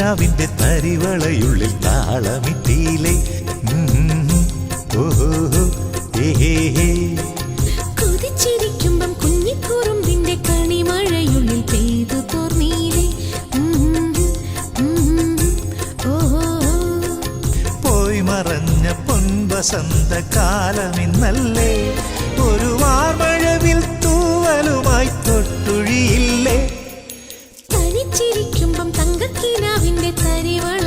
തങ്കക്കിനാവിന്റെ തരിവളയുള്ളിൽ താളമിട്ടിയിലെ ഓഹോ ഏഹേ കൊതിച്ചിരിക്കുമ്പം കുഞ്ഞിക്കുറുമ്പിന്റെ കണിമഴയുള്ളിൽ പെയ്തു തോർന്നീലേ പോയി മറഞ്ഞ പൊൻവസന്ത കാലമിന്നല്ലേ ഒരു വാർമഴവിൽ തൂവലുമായി തൊട്ടുഴിയില്ലേ തനിച്ചിരിക്കുമ്പം തങ്കക്കിനാവിന്റെ തരിവള